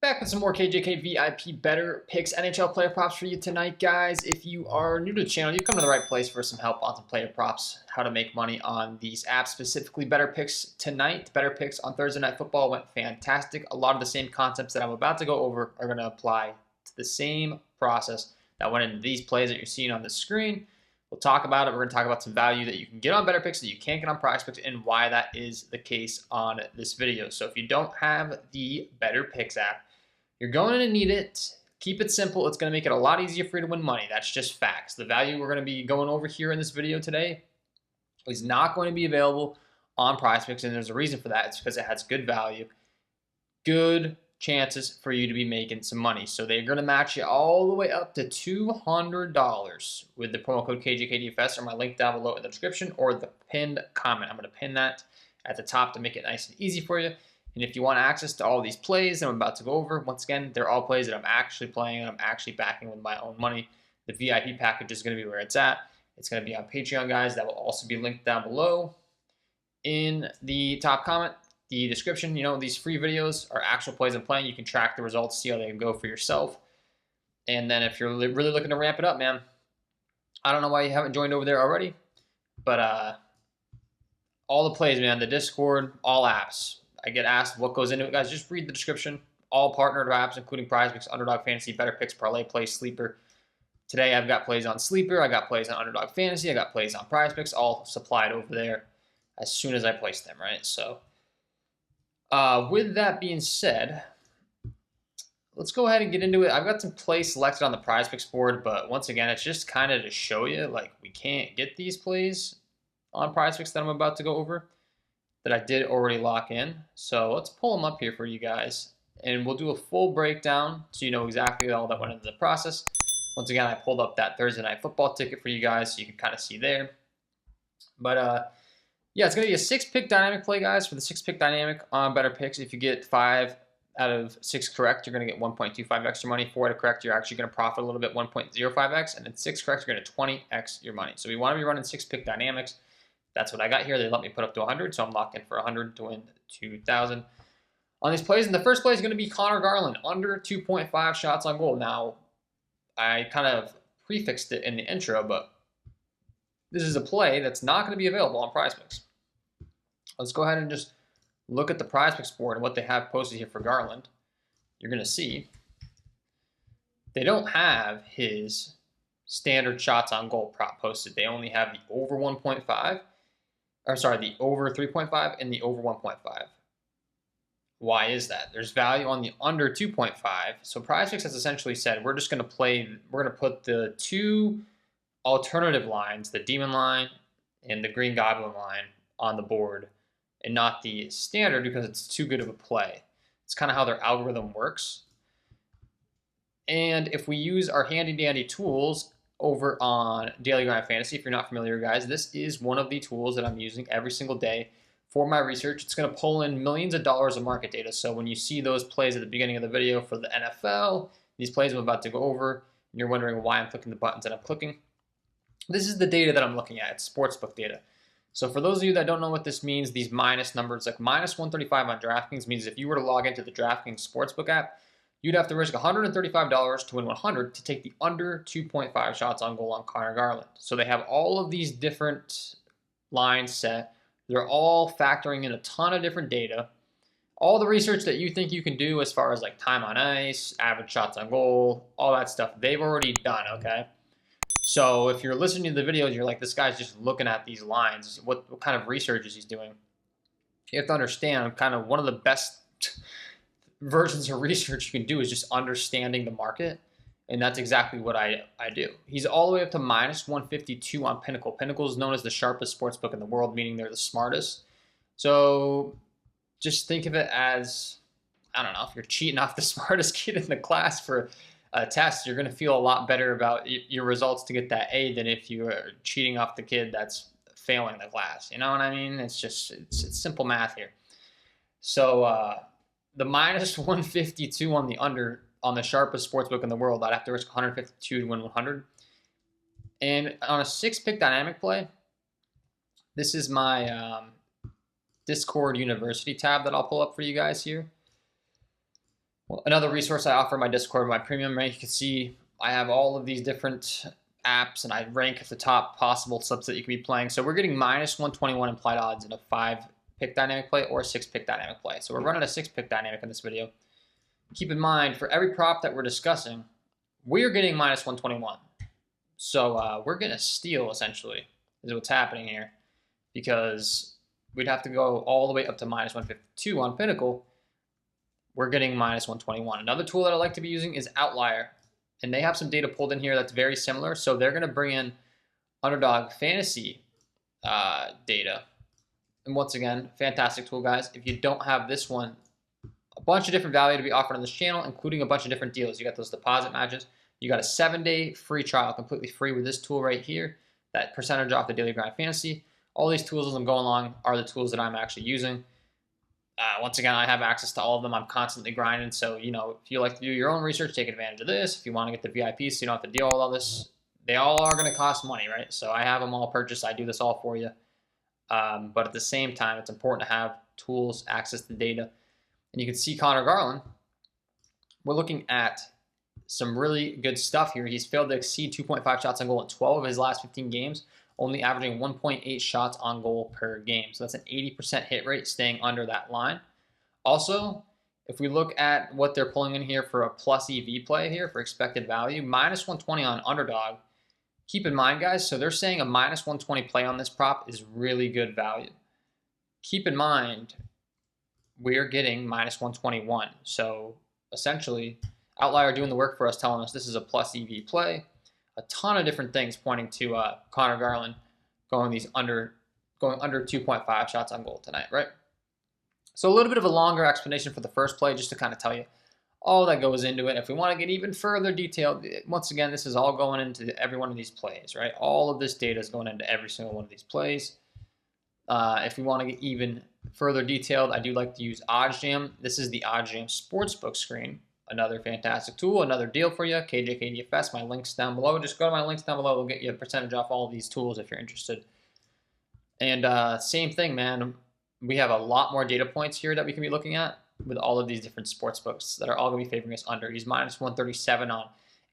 Back with some more KJK VIP Betr Picks NHL player props for you tonight, guys. If you are new to the channel, you come to the right place for some help on some player props, how to make money on these apps, specifically Betr Picks tonight. Betr Picks on Thursday Night Football went fantastic. A lot of the same concepts that I'm about to go over are going to apply to the same process that went into these plays that you're seeing on the screen. We'll talk about it. We're going to talk about some value that you can get on Betr Picks that you can't get on Prizepicks and why that is the case on this video. So if you don't have the Betr Picks app, you're going to need it. Keep it simple. It's going to make it a lot easier for you to win money. That's just facts. The value we're going to be going over here in this video today is not going to be available on Prizepicks, and there's a reason for that. It's because it has good value, good chances for you to be making some money. So they're going to match you all the way up to $200 with the promo code KJKDFS, or my link down below in the description or the pinned comment. I'm going to pin that at the top to make it nice and easy for you. And if you want access to all these plays that I'm about to go over, once again, they're all plays that I'm actually playing and I'm actually backing with my own money. The VIP package is going to be where it's at. It's going to be on Patreon, guys. That will also be linked down below in the top comment, the description. You know, these free videos are actual plays I'm playing. You can track the results, see how they go for yourself. And then if you're really looking to ramp it up, man, I don't know why you haven't joined over there already, but all the plays, man, the Discord, all apps. I get asked what goes into it, guys. Just read the description. All partnered apps, including Prizepicks, Underdog Fantasy, Betr Picks, Parlay Play, Sleeper. Today I've got plays on Sleeper. I got plays on Underdog Fantasy. I got plays on Prizepicks, all supplied over there as soon as I place them, right? So with that being said, let's go ahead and get into it. I've got some plays selected on the Prizepicks board, but once again, it's just kind of to show you, like, we can't get these plays on Prizepicks that I'm about to go over, that I did already lock in. So let's pull them up here for you guys, and we'll do a full breakdown so you know exactly all that went into the process. Once again, I pulled up that Thursday Night Football ticket for you guys so you can kind of see there. But yeah, it's going to be a 6-pick dynamic play, guys. For the 6-pick dynamic on Betr Picks, if you get 5 out of 6 correct, you're going to get 1.25 extra money. 4 out of correct, you're actually going to profit a little bit, 1.05x. And then 6 correct, you're going to 20x your money. So we want to be running 6-pick dynamics. That's what I got here. They let me put up to 100, so I'm locked in for 100 to win 2,000 on these plays. And the first play is going to be Connor Garland, under 2.5 shots on goal. Now, I kind of prefixed it in the intro, but this is a play that's not going to be available on Prizepicks. Let's go ahead and just look at the Prizepicks board and what they have posted here for Garland. You're going to see they don't have his standard shots on goal prop posted. They only have the over 1.5. Or sorry, the over 3.5 and the over 1.5. Why is that? There's value on the under 2.5. So Prizepicks has essentially said, we're going to put the two alternative lines, the Demon line and the Green Goblin line, on the board, and not the standard because it's too good of a play. It's kind of how their algorithm works. And if we use our handy dandy tools over on Daily Grind Fantasy, if you're not familiar, guys, this is one of the tools that I'm using every single day for my research. It's going to pull in millions of dollars of market data. So when you see those plays at the beginning of the video for the NFL, these plays I'm about to go over, and you're wondering why I'm clicking the buttons that I'm clicking, this is the data that I'm looking at. It's sportsbook data. So for those of you that don't know what this means, these minus numbers, like minus 135 on DraftKings, means if you were to log into the DraftKings Sportsbook app, you'd have to risk $135 to win 100 to take the under 2.5 shots on goal on Connor Garland. So they have all of these different lines set. They're all factoring in a ton of different data. All the research that you think you can do as far as like time on ice, average shots on goal, all that stuff, they've already done, okay? So if you're listening to the videos, you're like, this guy's just looking at these lines. What kind of research is he doing? You have to understand kind of one of the best versions of research you can do is just understanding the market, and that's exactly what I do. He's all the way up to minus 152 on Pinnacle. Pinnacle is known as the sharpest sportsbook in the world, meaning they're the smartest. So just think of it as, I don't know, if you're cheating off the smartest kid in the class for a test, you're going to feel a lot better about your results to get that A than if you are cheating off the kid that's failing the class. You know what I mean? It's just, it's simple math here. So, the minus 152 on the under on the sharpest sportsbook in the world, I'd have to risk 152 to win 100. And on a 6-pick dynamic play, this is my Discord University tab that I'll pull up for you guys here. Well, another resource I offer in my Discord, my premium rank, you can see I have all of these different apps and I rank at the top possible subs that you can be playing. So we're getting minus 121 implied odds in a 5-pick dynamic play or a 6-pick dynamic play. So we're running a 6-pick dynamic in this video. Keep in mind, for every prop that we're discussing, we're getting minus 121. So we're going to steal, essentially, is what's happening here. Because we'd have to go all the way up to minus 152 on Pinnacle. We're getting minus 121. Another tool that I like to be using is Outlier. And they have some data pulled in here that's very similar. So they're going to bring in underdog fantasy data. And once again, fantastic tool, guys. If you don't have this one, a bunch of different value to be offered on this channel, including a bunch of different deals. You got those deposit matches. You got a 7-day free trial, completely free with this tool right here. That percentage off the daily grind fantasy. All these tools as I'm going along are the tools that I'm actually using. Once again, I have access to all of them. I'm constantly grinding. So, you know, if you like to do your own research, take advantage of this. If you want to get the VIP so you don't have to deal with all this, they all are going to cost money, right? So I have them all purchased. I do this all for you. But at the same time, it's important to have tools, access to data. And you can see Connor Garland. We're looking at some really good stuff here. He's failed to exceed 2.5 shots on goal in 12 of his last 15 games, only averaging 1.8 shots on goal per game. So that's an 80% hit rate, staying under that line. Also, if we look at what they're pulling in here for a plus EV play here for expected value, minus 120 on underdog. Keep in mind, guys, so they're saying a minus 120 play on this prop is really good value. Keep in mind, we're getting minus 121. So essentially, Outlier doing the work for us, telling us this is a plus EV play. A ton of different things pointing to Connor Garland going under 2.5 shots on goal tonight, right? So a little bit of a longer explanation for the first play, just to kind of tell you all that goes into it. If we want to get even further detailed, once again, this is all going into every one of these plays, right? All of this data is going into every single one of these plays. If we want to get even further detailed, I do like to use OddsJam. This is the OddsJam Sportsbook screen. Another fantastic tool, another deal for you. KJKDFS, my links down below. Just go to my links down below. We'll get you a percentage off all of these tools if you're interested. And same thing, man. We have a lot more data points here that we can be looking at with all of these different sports books that are all going to be favoring us under. He's minus 137 on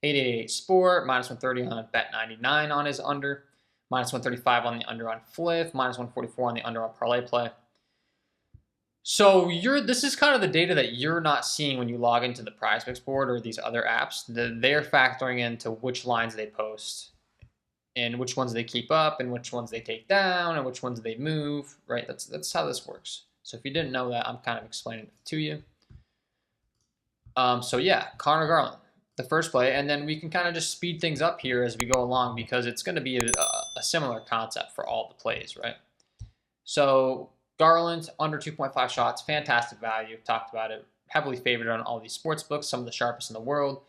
888 Sport, minus 130 on Bet99 on his under, minus 135 on the under on Fliff, minus 144 on the under on Parlay Play. So this is kind of the data that you're not seeing when you log into the Prizepicks board or these other apps. They're factoring into which lines they post and which ones they keep up and which ones they take down and which ones they move, right? That's how this works. So if you didn't know that, I'm kind of explaining it to you. So yeah, Connor Garland, the first play, and then we can kind of just speed things up here as we go along because it's going to be a similar concept for all the plays, right? So Garland, under 2.5 shots, fantastic value. Talked about it. Heavily favored on all these sports books, some of the sharpest in the world.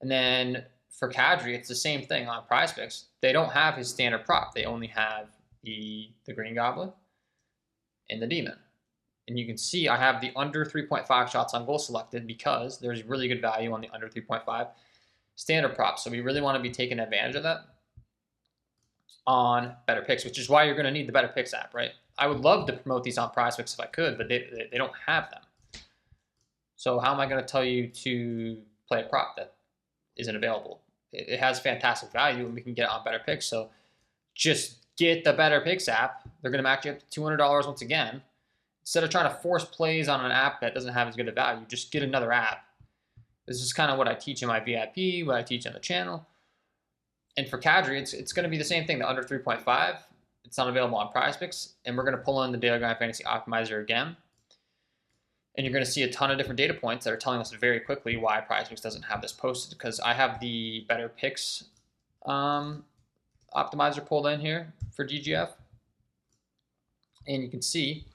And then for Kadri, it's the same thing on Prizepicks. They don't have his standard prop. They only have the Green Goblin and the Demon. And you can see I have the under 3.5 shots on goal selected because there's really good value on the under 3.5 standard prop. So we really want to be taking advantage of that on Betr, which is why you're going to need the Betr app, right? I would love to promote these on Prizepicks if I could, but they don't have them. So how am I going to tell you to play a prop that isn't available? It has fantastic value, and we can get it on Betr. So just get the Betr app. They're going to match you up to $200 once again. Instead of trying to force plays on an app that doesn't have as good a value, just get another app. This is kind of what I teach in my VIP, what I teach on the channel. And for Kadri, it's going to be the same thing, the under 3.5. It's not available on Prizepicks, and we're going to pull in the Daily Grind Fantasy Optimizer again. And you're going to see a ton of different data points that are telling us very quickly why Prizepicks doesn't have this posted, because I have the Betr optimizer pulled in here for GGF. And you can see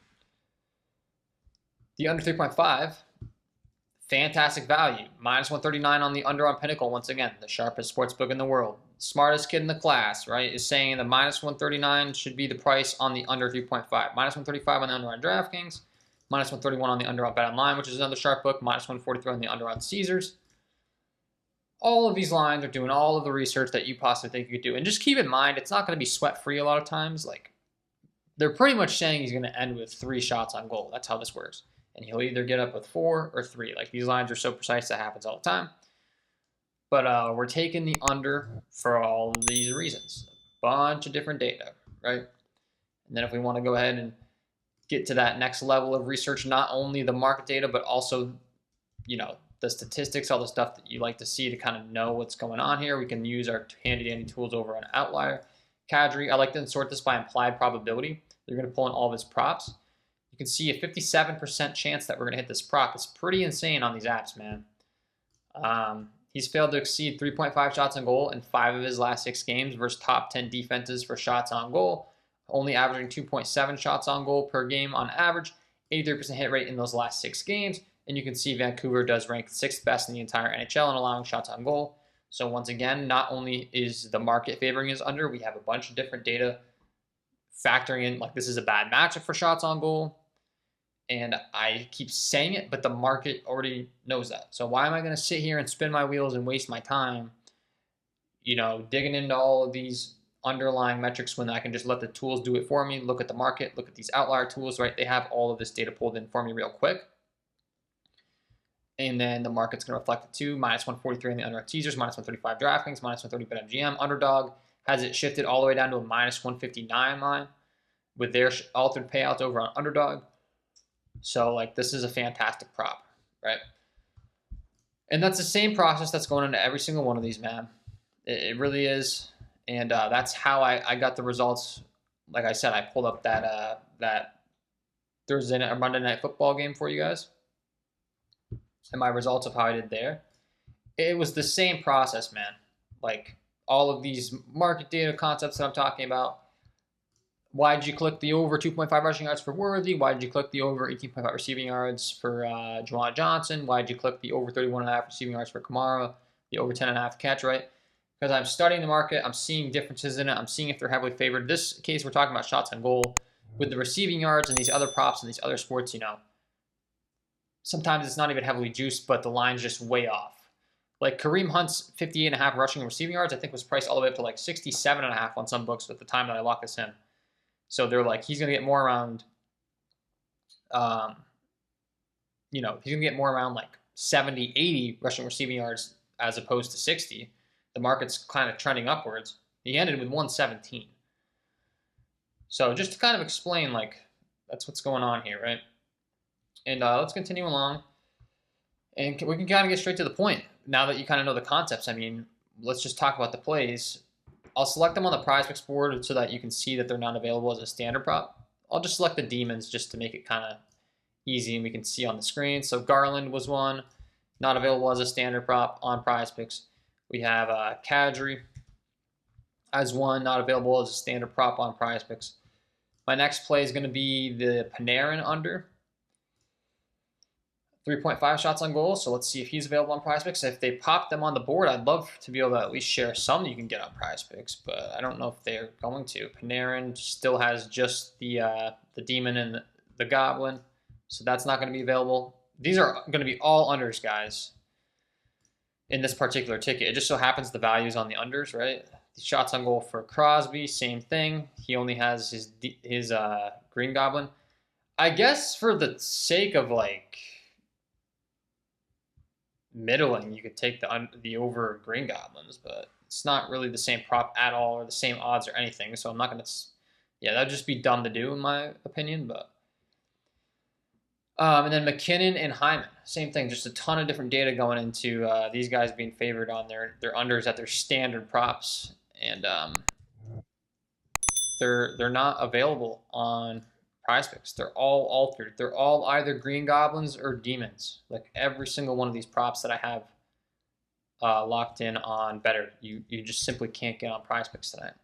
the under 3.5, fantastic value. Minus 139 on the under on Pinnacle, once again, the sharpest sportsbook in the world. Smartest kid in the class, right, is saying the minus 139 should be the price on the under 3.5. Minus 135 on the under on DraftKings. Minus 131 on the under on BetOnline, which is another sharp book. Minus 143 on the under on Caesars. All of these lines are doing all of the research that you possibly think you could do. And just keep in mind, it's not going to be sweat-free a lot of times. Like, they're pretty much saying he's going to end with 3 shots on goal. That's how this works. and he'll either get up with 4 or 3. Like, these lines are so precise, that happens all the time. But we're taking the under for all of these reasons. A bunch of different data, right? And then if we want to go ahead and get to that next level of research, not only the market data, but also, you know, the statistics, all the stuff that you like to see to kind of know what's going on here, we can use our handy dandy tools over on Outlier. Kadri, I like to sort this by implied probability. They're going to pull in all of his props. You can see a 57% chance that we're going to hit this prop. It's pretty insane on these apps, man. He's failed to exceed 3.5 shots on goal in 5 of his last 6 games versus top 10 defenses for shots on goal, only averaging 2.7 shots on goal per game on average, 83% hit rate in those last 6 games. And you can see Vancouver does rank 6th best in the entire NHL in allowing shots on goal. So once again, not only is the market favoring his under, we have a bunch of different data factoring in, like, this is a bad matchup for shots on goal. And I keep saying it, but the market already knows that. So why am I going to sit here and spin my wheels and waste my time, you know, digging into all of these underlying metrics when I can just let the tools do it for me? Look at the market, look at these outlier tools, right? They have all of this data pulled in for me real quick. And then the market's going to reflect it too. Minus 143 in the under teasers, minus 135 DraftKings, minus 130 BetMGM. Underdog has it shifted all the way down to a minus 159 line with their altered payouts over on Underdog. So, like, this is a fantastic prop, right? And that's the same process that's going into every single one of these, man. It really is. And that's how I got the results. Like I said, I pulled up that Thursday night or Monday Night Football game for you guys. And my results of how I did there. It was the same process, man. Like, all of these market data concepts that I'm talking about. Why did you click the over 2.5 rushing yards for Worthy? Why did you click the over 18.5 receiving yards for Juwan Johnson? Why did you click the over 31.5 receiving yards for Kamara? The over 10.5 catch, right? Because I'm studying the market. I'm seeing differences in it. I'm seeing if they're heavily favored. This case, we're talking about shots on goal. With the receiving yards and these other props and these other sports, you know, sometimes it's not even heavily juiced, but the line's just way off. Like Kareem Hunt's 58.5 rushing and receiving yards, I think was priced all the way up to like 67.5 on some books at the time that I locked this in. So they're like, he's going to get more around, you know, he's going to get more around like 70, 80 rushing receiving yards as opposed to 60. The market's kind of trending upwards. He ended with 117. So just to kind of explain, like, that's what's going on here, right? And let's continue along. And we can kind of get straight to the point. Now that you kind of know the concepts, I mean, let's just talk about the plays. I'll select them on the Prizepicks board so that you can see that they're not available as a standard prop. I'll just select the demons just to make it kind of easy and we can see on the screen. So Garland was one, not available as a standard prop on Prizepicks. We have Kadri as one, not available as a standard prop on Prizepicks. My next play is going to be the Panarin under. 3.5 shots on goal, so let's see if he's available on Prizepicks. If they pop them on the board, I'd love to be able to at least share some you can get on Prizepicks, but I don't know if they're going to. Panarin still has just the Demon and the Goblin, so that's not going to be available. These are going to be all unders, guys, in this particular ticket. It just so happens the values on the unders, right? The shots on goal for Crosby, same thing. He only has his Green Goblin. I guess for the sake of, like, middling, you could take the over Green Goblins, but it's not really the same prop at all or the same odds or anything, so I'm not going to, yeah, that would just be dumb to do in my opinion. But and then McKinnon and Hyman, same thing, just a ton of different data going into these guys being favored on their unders at their standard props, and they're not available on Prizepicks. They're all altered. They're all either Green Goblins or Demons. Like every single one of these props that I have locked in on Betr, you just simply can't get on Prizepicks tonight.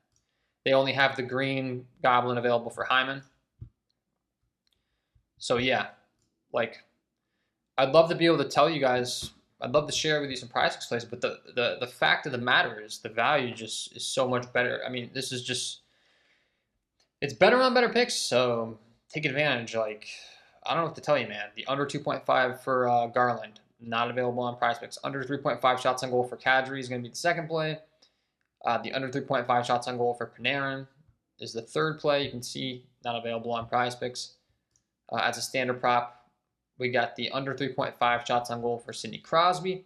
They only have the Green Goblin available for Hyman. So yeah, like, I'd love to be able to tell you guys. I'd love to share with you some Prizepicks plays, but the fact of the matter is the value just is so much better. I mean, this is just, it's better on Betr Picks, so take advantage. Like, I don't know what to tell you, man. The under 2.5 for Garland, not available on Prizepicks. Under 3.5 shots on goal for Kadri is going to be the second play. The under 3.5 shots on goal for Panarin is the third play. You can see not available on Prizepicks as a standard prop. We got the under 3.5 shots on goal for Sidney Crosby,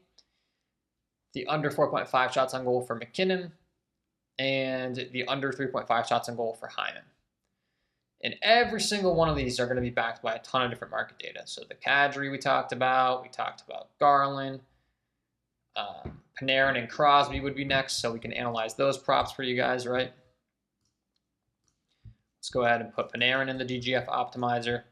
the under 4.5 shots on goal for McKinnon, and the under 3.5 shots on goal for Hyman. And every single one of these are going to be backed by a ton of different market data. So the Kadri we talked about Garland, Panarin and Crosby would be next, so we can analyze those props for you guys, right? Let's go ahead and put Panarin in the DGF optimizer.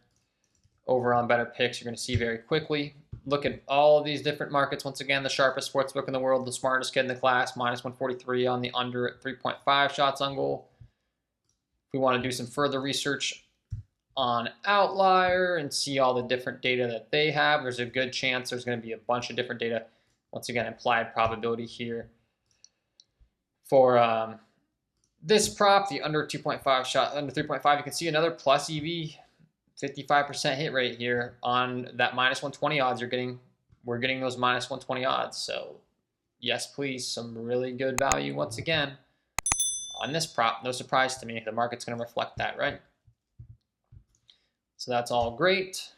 Over on Betr Picks, you're going to see very quickly. Look at all of these different markets. Once again, the sharpest sportsbook in the world, the smartest kid in the class, minus 143 on the under at 3.5 shots on goal. If we want to do some further research on Outlier and see all the different data that they have, there's a good chance there's going to be a bunch of different data. Once again, implied probability here for this prop, the under 2.5 shot, under 3.5. You can see another plus EV, 55% hit rate here on that minus 120 odds. We're getting those minus 120 odds. So yes, please, some really good value once again on this prop. No surprise to me. The market's going to reflect that, right? So that's all great.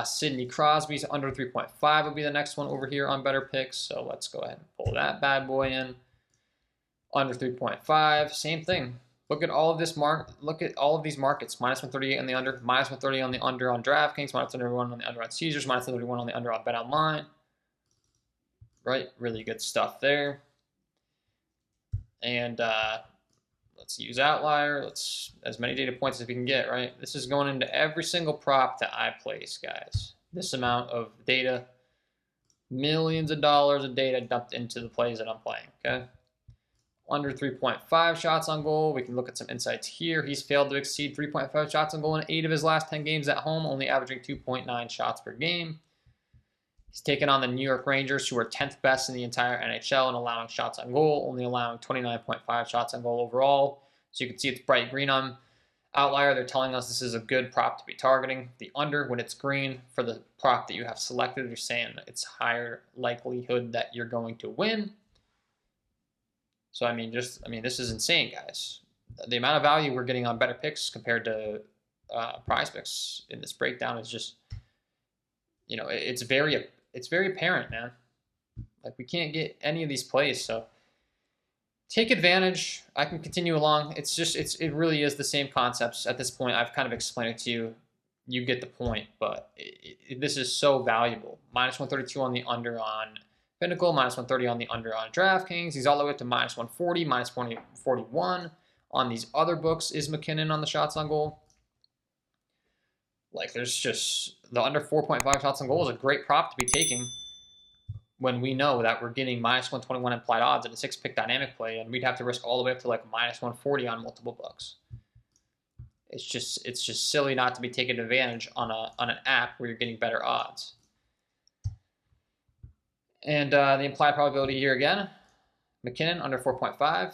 Sidney Crosby's under 3.5 will be the next one over here on Betr Picks. So let's go ahead and pull that bad boy in. Under 3.5, same thing. Look at all of this Look at all of these markets. Minus 138 on the under, minus 130 on the under on DraftKings, minus 131 on the under on Caesars, minus 131 on the under on BetOnline. Right, really good stuff there. And let's use Outlier. Let's as many data points as we can get, right? This is going into every single prop that I place, guys. This amount of data, millions of dollars of data dumped into the plays that I'm playing, okay? Under 3.5 shots on goal. We can look at some insights here. He's failed to exceed 3.5 shots on goal in 8 of his last 10 games at home, only averaging 2.9 shots per game. He's taken on the New York Rangers, who are 10th best in the entire NHL in allowing shots on goal, only allowing 29.5 shots on goal overall. So you can see it's bright green on Outlier. They're telling us this is a good prop to be targeting. The under, when it's green for the prop that you have selected, you're saying it's higher likelihood that you're going to win. So, I mean, this is insane, guys. The amount of value we're getting on Betr Picks compared to Prizepicks in this breakdown is just, it's very apparent, man. Like, we can't get any of these plays, so take advantage. I can continue along. It really is the same concepts at this point. I've kind of explained it to you. You get the point, but this is so valuable. Minus 132 on the under on Pinnacle, minus 130 on the under on DraftKings. He's all the way up to minus 140, minus 41 on these other books. Is McKinnon on the shots on goal? Like, there's just the under 4.5 shots on goal is a great prop to be taking when we know that we're getting minus 121 implied odds at a 6-pick dynamic play, and we'd have to risk all the way up to like minus 140 on multiple books. It's just silly not to be taking advantage on an app where you're getting better odds. And the implied probability here again, McKinnon under 4.5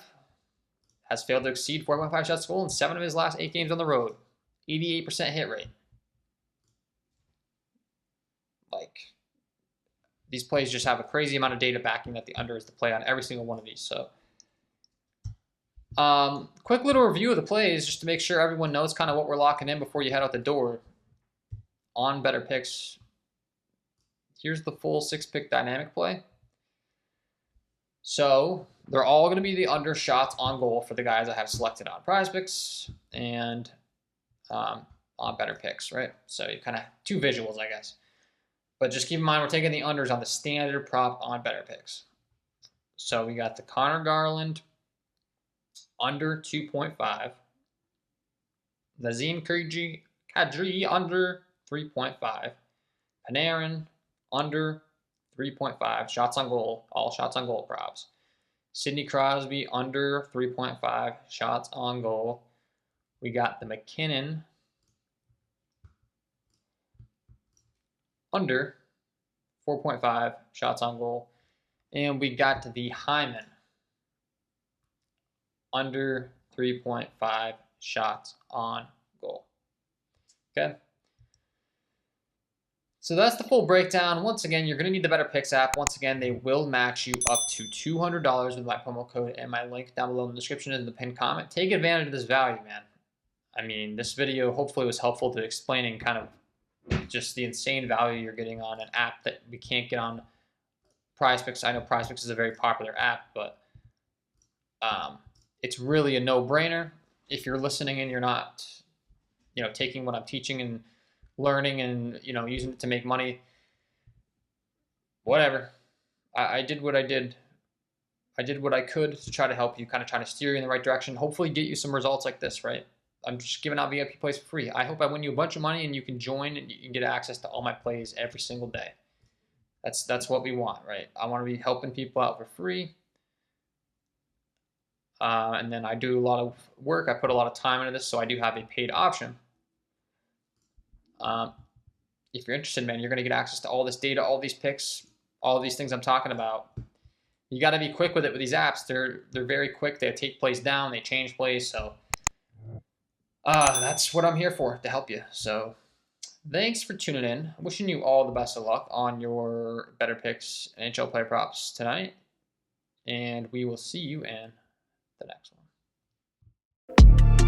has failed to exceed 4.5 shots goal in 7 of his last 8 games on the road. 88% hit rate. Like, these plays just have a crazy amount of data backing that the under is the play on every single one of these. So, quick little review of the plays just to make sure everyone knows kind of what we're locking in before you head out the door on Betr Picks. Here's the full 6-pick dynamic play. So they're all going to be the under shots on goal for the guys I have selected on Prizepicks and on Betr Picks, right? So you kind of 2 visuals, I guess. But just keep in mind, we're taking the unders on the standard prop on Betr Picks. So we got the Connor Garland under 2.5. Nazem Kadri under 3.5. Panarin under 3.5 shots on goal, all shots on goal props. Sidney Crosby under 3.5 shots on goal. We got the McKinnon under 4.5 shots on goal. And we got the Hyman under 3.5 shots on goal. Okay. So that's the full breakdown. Once again, you're going to need the Betr Picks app. Once again, they will match you up to $200 with my promo code and my link down below in the description and in the pinned comment. Take advantage of this value, man. I mean, this video hopefully was helpful to explaining kind of just the insane value you're getting on an app that we can't get on Prizepicks. I know Prizepicks is a very popular app, but it's really a no-brainer. If you're listening and you're not, taking what I'm teaching and learning and, using it to make money, whatever. I did what I did. I did what I could to try to help you, kind of trying to steer you in the right direction, hopefully get you some results like this, right? I'm just giving out VIP plays for free. I hope I win you a bunch of money and you can join and you can get access to all my plays every single day. That's what we want, right? I want to be helping people out for free. And then I do a lot of work. I put a lot of time into this, so I do have a paid option. If you're interested, man, you're going to get access to all this data, all these picks, all these things I'm talking about. You got to be quick with it with these apps. They're very quick. They take plays down. They change plays. So that's what I'm here for, to help you. So thanks for tuning in. Wishing you all the best of luck on your Betr NHL player props tonight. And we will see you in the next one.